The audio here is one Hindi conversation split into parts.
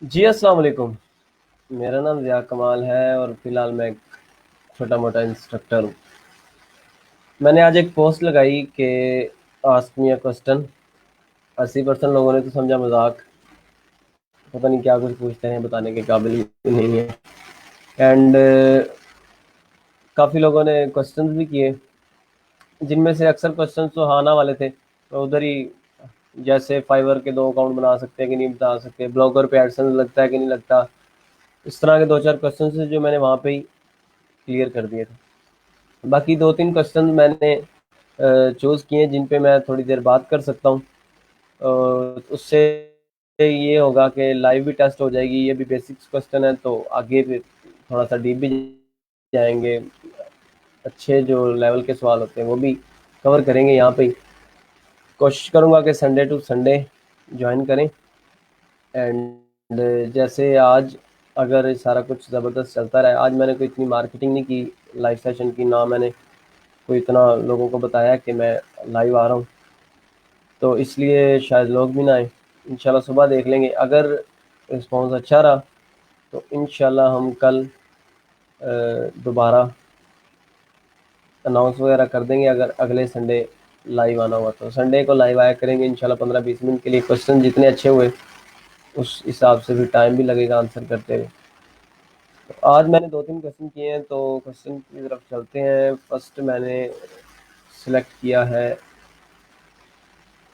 जी अस्सलाम वालेकुम। मेरा नाम ज़िया कमाल है और फ़िलहाल मैं एक छोटा-मोटा इंस्ट्रक्टर हूँ। मैंने आज एक पोस्ट लगाई कि आस्क मी अ क्वेश्चन। 80% लोगों ने तो समझा मज़ाक, पता नहीं क्या कुछ पूछते हैं, बताने के काबिल ही नहीं है। एंड काफ़ी लोगों ने क्वेश्चंस भी किए, जिनमें से अक्सर क्वेश्चंस तो हाँ ना वाले थे। तो उधर ही जैसे फाइवर के 2 अकाउंट बना सकते हैं कि नहीं बना सकते, ब्लॉगर पे एडसेंस लगता है कि नहीं लगता, इस तरह के 2-4 क्वेश्चंस थे जो मैंने वहाँ पे ही क्लियर कर दिए थे। बाकी 2-3 क्वेश्चन मैंने चूज़ किए जिन पे मैं थोड़ी देर बात कर सकता हूँ। उससे ये होगा कि लाइव भी टेस्ट हो जाएगी। ये भी बेसिक्स क्वेश्चन है तो आगे फिर थोड़ा सा डीप भी जाएंगे। अच्छे जो लेवल के सवाल होते हैं वो भी कवर करेंगे यहाँ पे ही। कोशिश करूँगा कि संडे टू संडे ज्वाइन करें। एंड जैसे आज अगर सारा कुछ ज़बरदस्त चलता रहा, आज मैंने कोई इतनी मार्केटिंग नहीं की लाइव सेशन की, ना मैंने कोई इतना लोगों को बताया कि मैं लाइव आ रहा हूँ, तो इसलिए शायद लोग भी ना आए। इंशाल्लाह सुबह देख लेंगे, अगर रिस्पॉन्स अच्छा रहा तो इंशाल्लाह हम कल दोबारा अनाउंस वगैरह कर देंगे। अगर अगले संडे लाइव आना हुआ तो संडे को लाइव आया करेंगे इंशाल्लाह 15-20 मिनट के लिए। क्वेश्चन जितने अच्छे हुए उस हिसाब से भी टाइम भी लगेगा आंसर करते हुए। तो आज मैंने 2-3 क्वेश्चन किए हैं, तो क्वेश्चन की तरफ चलते हैं। फर्स्ट मैंने सिलेक्ट किया है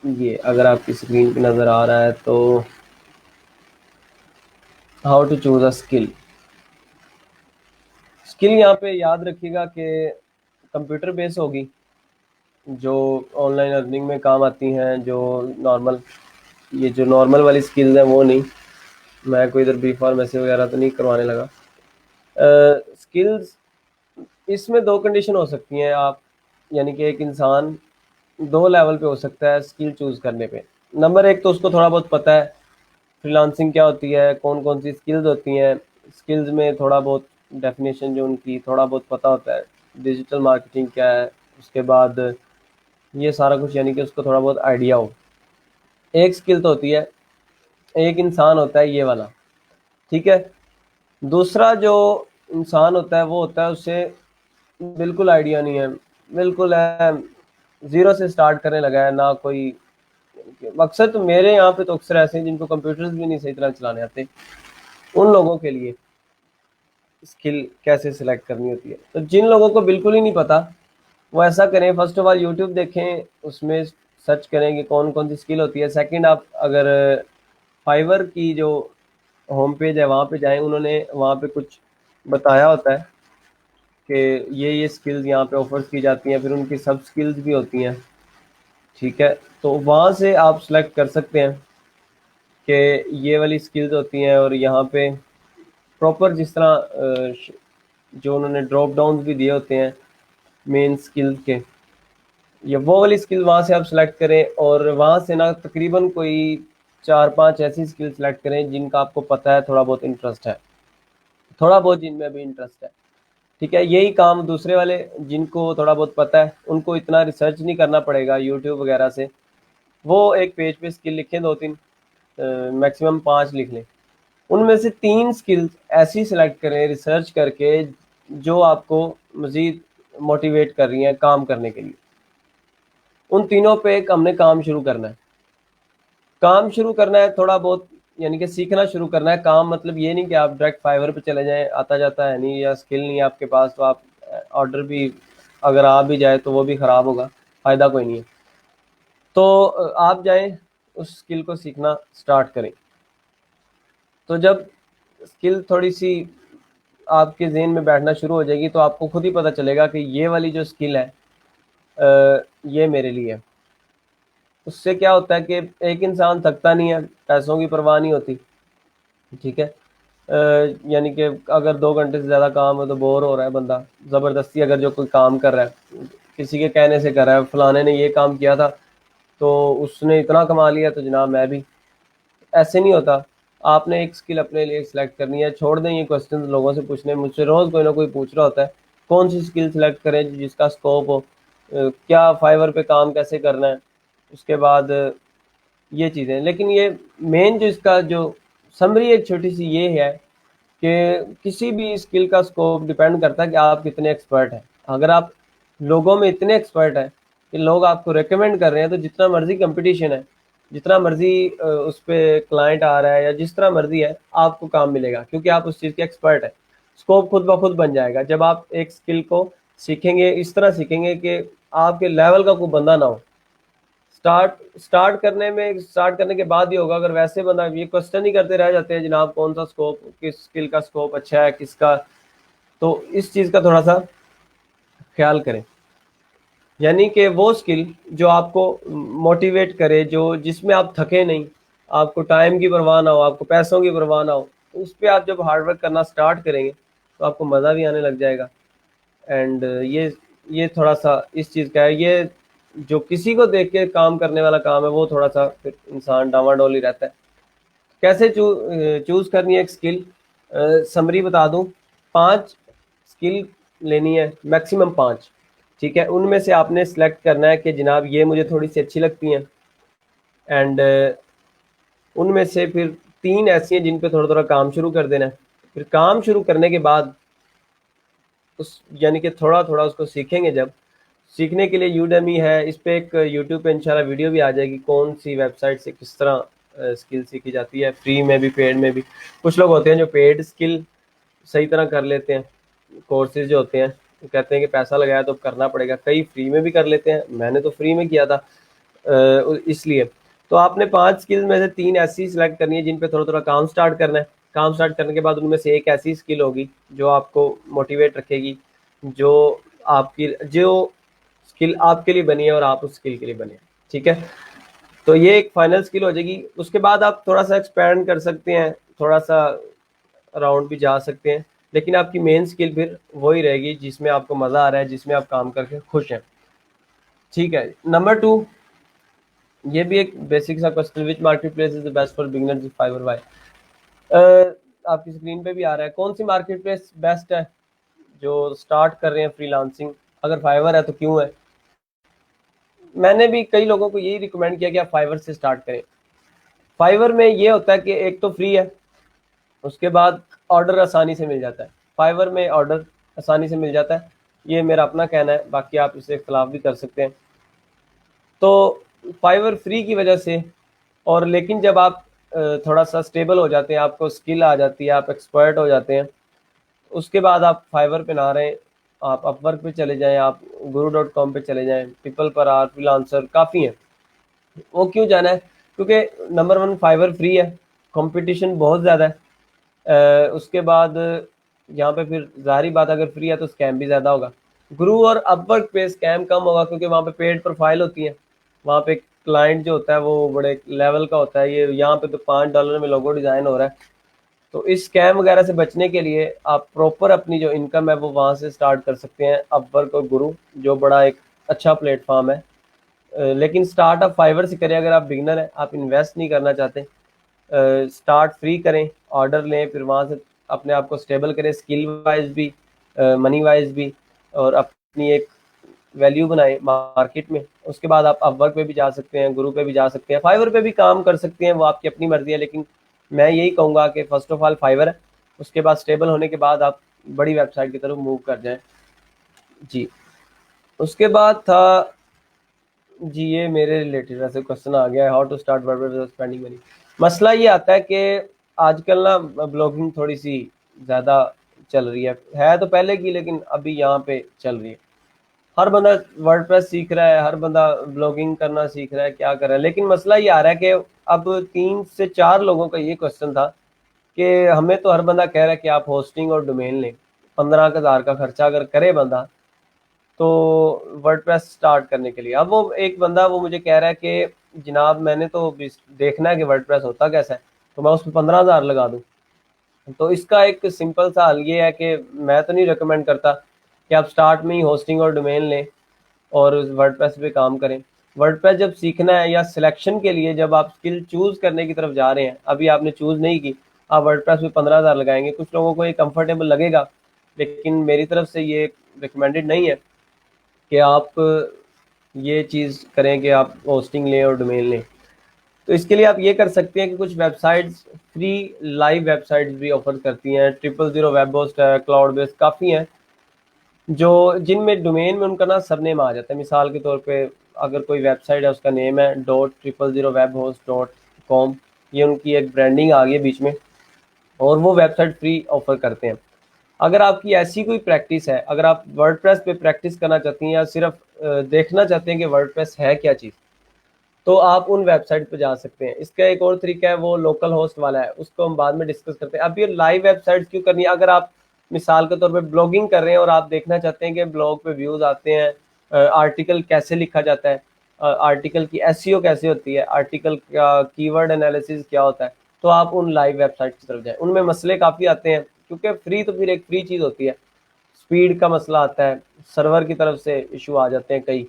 ये, अगर आपकी स्क्रीन पे नज़र आ रहा है तो, how to choose a skill. Skill यहाँ पे याद रखिएगा कि कंप्यूटर बेस होगी, जो ऑनलाइन अर्निंग में काम आती हैं। जो नॉर्मल, ये जो नॉर्मल वाली स्किल्स हैं वो नहीं। मैं कोई इधर बी फार्मेसी वगैरह तो नहीं करवाने लगा। स्किल्स इसमें 2 कंडीशन हो सकती हैं आप, यानी कि एक इंसान 2 लेवल पे हो सकता है स्किल चूज़ करने पे। नंबर 1 तो उसको थोड़ा बहुत पता है फ्रीलांसिंग क्या होती है, कौन कौन सी स्किल्स होती हैं। स्किल्स में थोड़ा बहुत डेफिनेशन जो उनकी थोड़ा बहुत पता होता है, डिजिटल मार्केटिंग क्या है, उसके बाद ये सारा कुछ, यानी कि उसको थोड़ा बहुत आइडिया हो। एक स्किल तो होती है, एक इंसान होता है ये वाला, ठीक है। दूसरा जो इंसान होता है वो होता है उसे बिल्कुल आइडिया नहीं है, बिल्कुल है, ज़ीरो से स्टार्ट करने लगा है, ना कोई। अक्सर तो मेरे यहाँ पे तो अक्सर ऐसे हैं जिनको कंप्यूटर्स भी नहीं सही तरह चलाने आते। उन लोगों के लिए स्किल कैसे सिलेक्ट करनी होती है, तो जिन लोगों को बिल्कुल ही नहीं पता वो ऐसा करें, फर्स्ट ऑफ ऑल यूट्यूब देखें, उसमें सर्च करें कि कौन कौन सी स्किल होती है। सेकंड, आप अगर फाइवर की जो होम पेज है वहाँ पे जाएं, उन्होंने वहाँ पे कुछ बताया होता है कि ये स्किल्स यहाँ पे ऑफर्स की जाती हैं, फिर उनकी सब स्किल्स भी होती हैं, ठीक है। तो वहाँ से आप सेलेक्ट कर सकते हैं कि ये वाली स्किल्स होती हैं। और यहाँ पे प्रॉपर जिस तरह जो उन्होंने ड्रॉप डाउन भी दिए होते हैं मेन स्किल्स के, या वो वाली स्किल वहाँ से आप सेलेक्ट करें। और वहाँ से ना तकरीबन कोई 4-5 ऐसी स्किल सेलेक्ट करें जिनका आपको पता है थोड़ा बहुत इंटरेस्ट है, थोड़ा बहुत जिनमें भी इंटरेस्ट है, ठीक है। यही काम दूसरे वाले जिनको थोड़ा बहुत पता है उनको इतना रिसर्च नहीं करना पड़ेगा यूट्यूब वगैरह से। वो एक पेज पे स्किल लिखें, 2-3, मैक्सिमम 5 लिख लें। उनमें से 3 स्किल्स ऐसी सेलेक्ट करें रिसर्च करके जो आपको मज़ीद मोटिवेट कर रही हैं काम करने के लिए। उन तीनों पे एक हमने काम शुरू करना है। काम शुरू करना है थोड़ा बहुत, यानी कि सीखना शुरू करना है। काम मतलब ये नहीं कि आप डायरेक्ट फाइवर पे चले जाएं, आता जाता है नहीं या स्किल नहीं है आपके पास, तो आप ऑर्डर भी अगर आ भी जाए तो वो भी ख़राब होगा, फ़ायदा कोई नहीं है। तो आप जाएं, उस स्किल को सीखना स्टार्ट करें। तो जब स्किल थोड़ी सी आपके ज़हन में बैठना शुरू हो जाएगी तो आपको खुद ही पता चलेगा कि ये वाली जो स्किल है ये मेरे लिए है। उससे क्या होता है कि एक इंसान थकता नहीं है, पैसों की परवाह नहीं होती, ठीक है। यानी कि अगर 2 घंटे से ज़्यादा काम है तो बोर हो रहा है बंदा, ज़बरदस्ती अगर जो कोई काम कर रहा है, किसी के कहने से कर रहा है, फलाने ने ये काम किया था तो उसने इतना कमा लिया तो जनाब मैं भी, ऐसे नहीं होता। आपने एक स्किल अपने लिए सिलेक्ट करनी है। छोड़ दें ये क्वेश्चन लोगों से पूछने, मुझसे रोज़ कोई ना कोई पूछ रहा होता है कौन सी स्किल सिलेक्ट करें जिसका स्कोप हो, क्या फाइवर पे काम कैसे करना है, उसके बाद ये चीज़ें। लेकिन ये मेन जो इसका जो समरी एक छोटी सी ये है कि किसी भी स्किल का स्कोप डिपेंड करता है कि आप कितने एक्सपर्ट हैं। अगर आप लोगों में इतने एक्सपर्ट हैं कि लोग आपको रिकमेंड कर रहे हैं, तो जितना मर्जी कंपटीशन है, जितना मर्जी उस पर क्लाइंट आ रहा है या जिस तरह मर्जी है, आपको काम मिलेगा क्योंकि आप उस चीज़ के एक्सपर्ट है। स्कोप खुद ब खुद बन जाएगा जब आप एक स्किल को सीखेंगे, इस तरह सीखेंगे कि आपके लेवल का कोई बंदा ना हो। स्टार्ट करने के बाद ही होगा। अगर वैसे बंदा ये क्वेश्चन ही करते रह जाते हैं, जनाब कौन सा स्कोप, किस स्किल का स्कोप अच्छा है किसका, तो इस चीज़ का थोड़ा सा ख्याल करें। यानी कि वो स्किल जो आपको मोटिवेट करे, जो जिसमें आप थके नहीं, आपको टाइम की परवाह ना हो, आपको पैसों की परवाह ना हो, तो उस पर आप जब हार्डवर्क करना स्टार्ट करेंगे तो आपको मज़ा भी आने लग जाएगा। एंड ये थोड़ा सा इस चीज़ का है। ये जो किसी को देख के काम करने वाला काम है, वो थोड़ा सा फिर इंसान डावाडोल ही रहता है। कैसे चूज़ करनी है एक स्किल, समरी बता दूं। 5 स्किल लेनी है, मैक्सिमम 5। ठीक है, उनमें से आपने सेलेक्ट करना है कि जनाब ये मुझे थोड़ी सी अच्छी लगती हैं। एंड उनमें से फिर 3 ऐसी हैं जिन पे थोड़ा थोड़ा काम शुरू कर देना है। फिर काम शुरू करने के बाद उस यानी कि थोड़ा थोड़ा उसको सीखेंगे। जब सीखने के लिए यूडेमी है, इस पे एक यूट्यूब पे इंशाल्लाह वीडियो भी आ जाएगी, कौन सी वेबसाइट से किस तरह स्किल सीखी जाती है, फ्री में भी पेड में भी। कुछ लोग होते हैं जो पेड स्किल सही तरह कर लेते हैं, कोर्सेज जो होते हैं, कहते हैं कि पैसा लगाया तो करना पड़ेगा। कई फ्री में भी कर लेते हैं, मैंने तो फ्री में किया था। इसलिए तो आपने 5 स्किल में से 3 ऐसी सिलेक्ट करनी है जिन पे थोड़ा थोड़ा काम स्टार्ट करना है। काम स्टार्ट करने के बाद उनमें से एक ऐसी स्किल होगी जो आपको मोटिवेट रखेगी, जो जो स्किल आपके लिए बनी है और आप उस स्किल के लिए बने हैं। ठीक है, तो ये एक फाइनल स्किल हो जाएगी। उसके बाद आप थोड़ा सा एक्सपेंड कर सकते हैं, थोड़ा सा अराउंड भी जा सकते हैं, लेकिन आपकी मेन स्किल फिर वही रहेगी जिसमें आपको मज़ा आ रहा है, जिसमें आप काम करके खुश हैं। ठीक है, नंबर 2, ये भी एक बेसिक सा question, which market place is the best for beginners, Fiverr why. आपकी स्क्रीन पे भी आ रहा है, कौन सी मार्केट प्लेस बेस्ट है जो स्टार्ट कर रहे हैं फ्रीलांसिंग। अगर फाइवर है तो क्यों है। मैंने भी कई लोगों को यही रिकमेंड किया कि आप फाइवर से स्टार्ट करें। फाइवर में ये होता है कि एक तो फ्री है, उसके बाद ऑर्डर आसानी से मिल जाता है। फाइवर में ऑर्डर आसानी से मिल जाता है, ये मेरा अपना कहना है, बाकी आप इससे इख्तलाफ भी कर सकते हैं। तो फाइवर फ्री की वजह से, और लेकिन जब आप थोड़ा सा स्टेबल हो जाते हैं, आपको स्किल आ जाती है, आप एक्सपर्ट हो जाते हैं, उसके बाद आप फाइवर पे ना रहें, आप अपवर्क पे चले जाएं, आप guru.com पे चले जाएं, पीपल पर आर, फ्रीलांसर काफ़ी हैं। वो क्यों जाना है, क्योंकि नंबर 1 फाइवर फ्री है, कंपटीशन बहुत ज़्यादा है। उसके बाद यहाँ पे फिर ज़ाहिर बात, अगर फ्री है तो स्कैम भी ज़्यादा होगा। गुरु और अपवर्क पे स्कैम कम होगा क्योंकि वहाँ पे पेड प्रोफाइल होती है, वहाँ पे क्लाइंट जो होता है वो बड़े लेवल का होता है। ये यहाँ पे तो $5 में लोगो डिज़ाइन हो रहा है। तो इस स्कैम वगैरह से बचने के लिए आप प्रॉपर अपनी जो इनकम है वो वहाँ से स्टार्ट कर सकते हैं, अपवर्क और गुरु, जो बड़ा एक अच्छा प्लेटफॉर्म है। लेकिन स्टार्ट आप फाइवर से करें अगर आप बिगनर हैं, आप इन्वेस्ट नहीं करना चाहते। स्टार्ट फ्री करें, ऑर्डर लें, फिर वहाँ से अपने आप को स्टेबल करें, स्किल वाइज भी, मनी वाइज भी, और अपनी एक वैल्यू बनाएं मार्केट में। उसके बाद आप अपवर्क पे भी जा सकते हैं, गुरु पे भी जा सकते हैं, फाइवर पे भी काम कर सकते हैं, वो आपकी अपनी मर्जी है। लेकिन मैं यही कहूँगा कि फर्स्ट ऑफ ऑल फाइवर है, उसके बाद स्टेबल होने के बाद आप बड़ी वेबसाइट की तरफ मूव कर जाएं। जी, उसके बाद था जी, ये मेरे रिलेटेड वैसे क्वेश्चन आ गया है, how to start WordPress spending money. मसला ये आता है कि आजकल ना ब्लॉगिंग थोड़ी सी ज़्यादा चल रही है तो पहले की, लेकिन अभी यहाँ पे चल रही है। हर बंदा वर्डप्रेस सीख रहा है, हर बंदा ब्लॉगिंग करना सीख रहा है, क्या कर रहा है। लेकिन मसला ये आ रहा है कि अब 3 से 4 लोगों का ये क्वेश्चन था कि हमें तो हर बंदा कह रहा है कि आप होस्टिंग और डोमेन लें, 15,000 का खर्चा अगर करे बंदा तो वर्डप्रेस स्टार्ट करने के लिए। अब वो एक बंदा वो मुझे कह रहा है कि जनाब मैंने तो देखना है कि वर्डप्रेस होता कैसा है, तो मैं उस पर 15,000 लगा दूं। तो इसका एक सिंपल सा हल ये है कि मैं तो नहीं रिकमेंड करता कि आप स्टार्ट में ही होस्टिंग और डोमेन लें और वर्डप्रेस पे काम करें। वर्डप्रेस जब सीखना है या सिलेक्शन के लिए जब आप स्किल चूज करने की तरफ जा रहे हैं, अभी आपने चूज नहीं की, आप वर्डप्रेस पे 15,000 लगाएंगे, कुछ लोगों को ये कंफर्टेबल लगेगा, लेकिन मेरी तरफ से ये रिकमेंडेड नहीं है कि आप ये चीज़ करें कि आप होस्टिंग लें और डोमेन लें। तो इसके लिए आप ये कर सकते हैं कि कुछ वेबसाइट्स फ्री लाइव वेबसाइट्स भी ऑफर करती हैं। 000 वेब होस्ट है, क्लाउड बेस काफ़ी हैं जो जिनमें डोमेन में उनका ना सरनेम आ जाता है। मिसाल के तौर पे अगर कोई वेबसाइट है उसका नेम है .000webhost.com, ये उनकी एक ब्रांडिंग आ गई है बीच में, और वो वेबसाइट फ्री ऑफर करते हैं। अगर आपकी ऐसी कोई प्रैक्टिस है, अगर आप वर्डप्रेस पे प्रैक्टिस करना चाहती हैं या सिर्फ देखना चाहते हैं कि वर्डप्रेस है क्या चीज़, तो आप उन वेबसाइट पे जा सकते हैं। इसका एक और तरीका है, वो लोकल होस्ट वाला है, उसको हम बाद में डिस्कस करते हैं। अब ये लाइव वेबसाइट क्यों करनी है? अगर आप मिसाल के तौर पे ब्लॉगिंग कर रहे हैं और आप देखना चाहते हैं कि ब्लॉग पे व्यूज आते हैं, आर्टिकल कैसे लिखा जाता है, आर्टिकल की एसईओ कैसे होती है, आर्टिकल का कीवर्ड एनालिसिस क्या होता है, तो आप उन लाइव वेबसाइट की तरफ जाएं। उनमें मसले काफ़ी आते हैं क्योंकि फ्री तो फिर एक फ्री चीज़ होती है, स्पीड का मसला आता है, सर्वर की तरफ से इशू आ जाते हैं कई।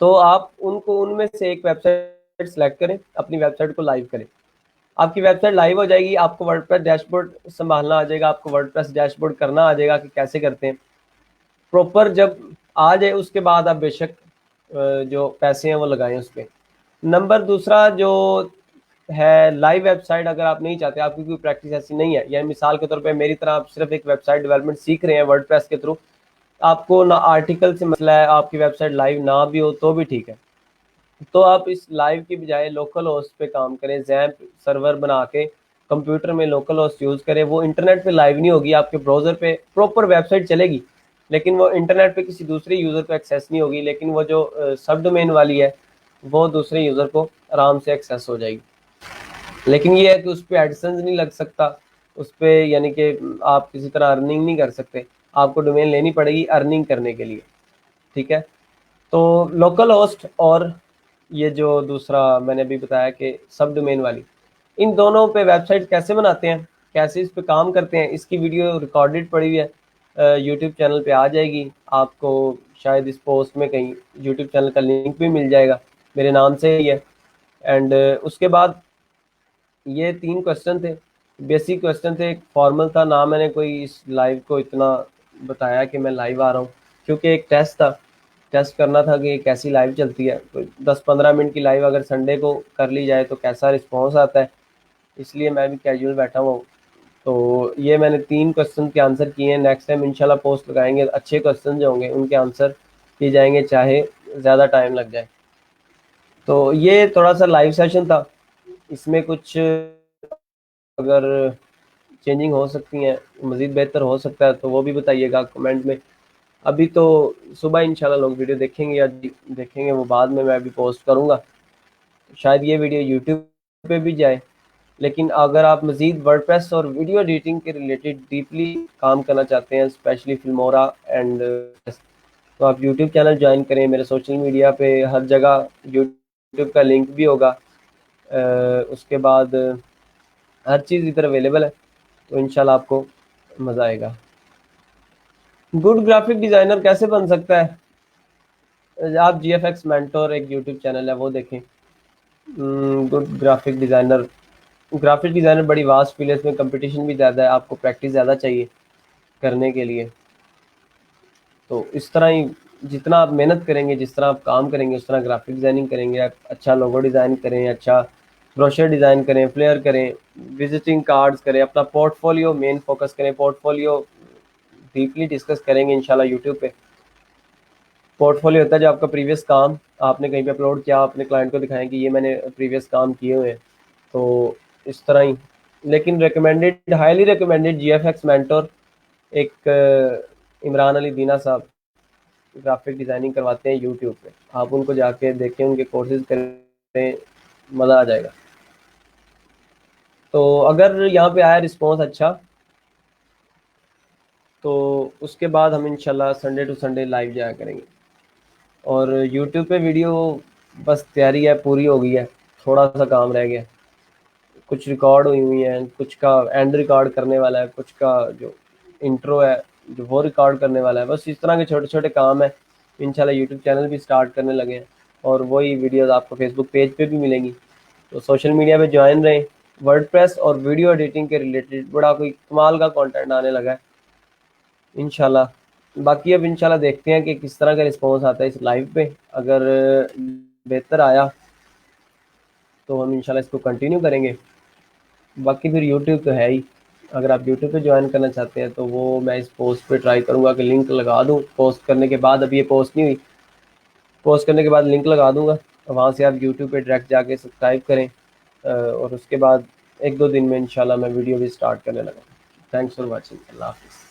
तो आप उनको उनमें से एक वेबसाइट सेलेक्ट करें, अपनी वेबसाइट को लाइव करें। आपकी वेबसाइट लाइव हो जाएगी, आपको वर्डप्रेस डैशबोर्ड संभालना आ जाएगा, आपको वर्डप्रेस डैशबोर्ड करना आ जाएगा कि कैसे करते हैं प्रॉपर। जब आ जाए उसके बाद आप बेशक जो पैसे हैं वो लगाएं उस पर। नंबर दूसरा जो है, लाइव वेबसाइट अगर आप नहीं चाहते, आपकी कोई प्रैक्टिस ऐसी नहीं है, या मिसाल के तौर पे मेरी तरह आप सिर्फ एक वेबसाइट डेवलपमेंट सीख रहे हैं वर्डप्रेस के थ्रू, आपको ना आर्टिकल से मसला है, आपकी वेबसाइट लाइव ना भी हो तो भी ठीक है, तो आप इस लाइव की बजाय लोकल होस्ट पे काम करें। जैम्प सर्वर बना के कंप्यूटर में लोकल होस्ट यूज़ करें। वो इंटरनेट पे लाइव नहीं होगी, आपके ब्राउज़र पे प्रॉपर वेबसाइट चलेगी, लेकिन वो इंटरनेट पे किसी दूसरे यूज़र को एक्सेस नहीं होगी, लेकिन वो जो सब डोमेन वाली है वो दूसरे यूज़र को आराम से एक्सेस हो जाएगी। लेकिन ये है कि उस पर एडसेंस नहीं लग सकता, उस पर यानी कि आप किसी तरह अर्निंग नहीं कर सकते, आपको डोमेन लेनी पड़ेगी अर्निंग करने के लिए। ठीक है, तो लोकल होस्ट और ये जो दूसरा मैंने अभी बताया कि सब डोमेन वाली, इन दोनों पे वेबसाइट कैसे बनाते हैं, कैसे इस पे काम करते हैं, इसकी वीडियो रिकॉर्डेड पड़ी हुई है, यूट्यूब चैनल पे आ जाएगी। आपको शायद इस पोस्ट में कहीं यूट्यूब चैनल का लिंक भी मिल जाएगा, मेरे नाम से ही है। एंड उसके बाद ये 3 क्वेश्चन थे, बेसिक क्वेश्चन थे, एक फॉर्मल था ना। मैंने कोई इस लाइव को इतना बताया कि मैं लाइव आ रहा हूँ, क्योंकि एक टेस्ट था, टेस्ट करना था कि कैसी लाइव चलती है। तो 10-15 मिनट की लाइव अगर संडे को कर ली जाए तो कैसा रिस्पॉन्स आता है, इसलिए मैं भी कैजुअल बैठा हुआ हूँ। तो ये मैंने 3 क्वेश्चन के आंसर किए हैं। नेक्स्ट टाइम इंशाल्लाह पोस्ट लगाएंगे, अच्छे क्वेश्चन जो होंगे उनके आंसर किए जाएंगे, चाहे ज़्यादा टाइम लग जाए। तो ये थोड़ा सा लाइव सेशन था, इसमें कुछ अगर चेंजिंग हो सकती हैं, मज़ीद बेहतर हो सकता है, तो वो भी बताइएगा कमेंट में। अभी तो सुबह इंशाल्लाह लोग वीडियो देखेंगे या देखेंगे, वो बाद में मैं भी पोस्ट करूँगा, शायद ये वीडियो यूट्यूब पे भी जाए। लेकिन अगर आप मज़ीद वर्डप्रेस और वीडियो एडिटिंग के रिलेटेड डीपली काम करना चाहते हैं, स्पेशली फिल्मोरा एंड, तो आप यूट्यूब चैनल ज्वाइन करें। मेरे सोशल मीडिया पे हर जगह यूट्यूब का लिंक भी होगा। उसके बाद हर चीज़ इधर अवेलेबल है, तो इंशाल्लाह आपको मज़ा आएगा। गुड ग्राफिक डिज़ाइनर कैसे बन सकता है? आप GFX मेंटोर एक यूट्यूब चैनल है, वो देखें। गुड ग्राफिक डिज़ाइनर बड़ी वास्ट फील्ड है, इसमें कंपटीशन भी ज़्यादा है, आपको प्रैक्टिस ज़्यादा चाहिए करने के लिए। तो इस तरह ही जितना आप मेहनत करेंगे, जिस तरह आप काम करेंगे, उस तरह ग्राफिक डिज़ाइनिंग करेंगे। आप अच्छा लोगो डिज़ाइन करें, अच्छा ब्रोशर डिज़ाइन करें, फ्लेयर करें, विजिटिंग कार्ड्स करें, अपना पोर्टफोलियो मेन फोकस करें। पोर्टफोलियो डीपली डिस्कस करेंगे इंशाल्लाह यूट्यूब पे। पोर्टफोलियो होता है जो आपका प्रीवियस काम आपने कहीं पे अपलोड किया, अपने क्लाइंट को दिखाएं कि ये मैंने प्रीवियस काम किए हुए हैं। तो इस तरह ही, लेकिन recommended, highly recommended GFX mentor एक इमरान अली दीना साहब ग्राफिक डिज़ाइनिंग करवाते हैं यूट्यूब पे, आप उनको जाके देखें, उनके कोर्सेज करें, मज़ा आ जाएगा। तो अगर यहाँ पे आया रिस्पॉन्स अच्छा, तो उसके बाद हम इंशाल्लाह संडे टू संडे लाइव जाया करेंगे। और यूट्यूब पे वीडियो बस तैयारी है, पूरी हो गई है, थोड़ा सा काम रह गया। कुछ रिकॉर्ड हुई हुई हैं, कुछ का एंड रिकॉर्ड करने वाला है, कुछ का जो इंट्रो है जो वो रिकॉर्ड करने वाला है। बस इस तरह के छोटे छोटे काम है। इंशाल्लाह यूट्यूब चैनल भी स्टार्ट करने लगे हैं, और वही वीडियोज़ आपको फेसबुक पेज पे भी मिलेंगी। तो सोशल मीडिया पे ज्वाइन रहें। वर्डप्रेस और वीडियो एडिटिंग के रिलेटेड बड़ा कोई कमाल का कंटेंट आने लगा है इंशाल्लाह। बाकी अब इंशाल्लाह देखते हैं कि किस तरह का रिस्पॉन्स आता है इस लाइव पे। अगर बेहतर आया तो हम इंशाल्लाह इसको कंटिन्यू करेंगे। बाकी फिर यूट्यूब तो है ही, अगर आप यूट्यूब पे ज्वाइन करना चाहते हैं तो वो मैं इस पोस्ट पे ट्राई करूँगा कि लिंक लगा दूँ पोस्ट करने के बाद। अभी ये पोस्ट नहीं हुई, पोस्ट करने के बाद लिंक लगा दूँगा, वहाँ से आप यूट्यूब पे डायरेक्ट जाके सब्सक्राइब करें। और उसके बाद 1-2 दिन में इंशाल्लाह मैं वीडियो भी स्टार्ट करने लगा। Thanks for watching. अल्लाह हाफ़िज़।